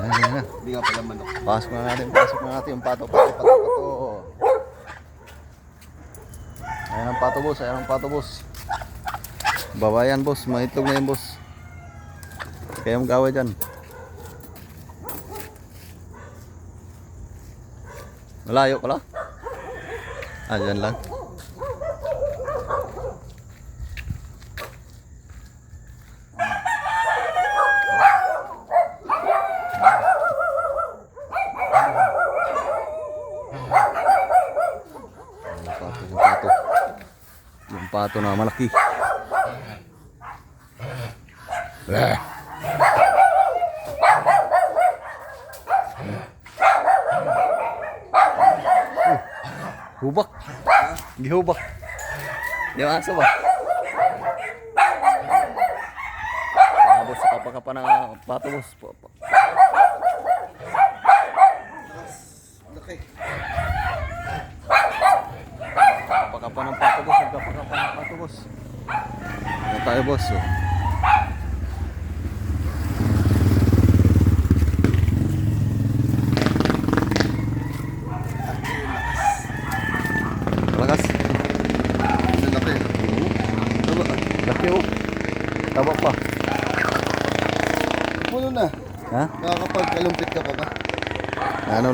Ayan na. Hindi nga pala manok. Pasok na natin yung pato. Ayan ang pato, boss. Babayan, boss. Maitlog na yun, boss. Kaya mag-away dyan. Malayo pala. Dyan lang. Yung pato na malaki. Hubak. Gihubak. Yung aso ba? Boss, kapaka na pato, boss. Laki. Kapaka ng pato, boss. Kapaka ng pato, boss. Ano tayo, boss? Malakas. Laki. Laki, oh. Taba pa. Puno na. Ha? Nakakapagkalumpit ka pa ba? Ano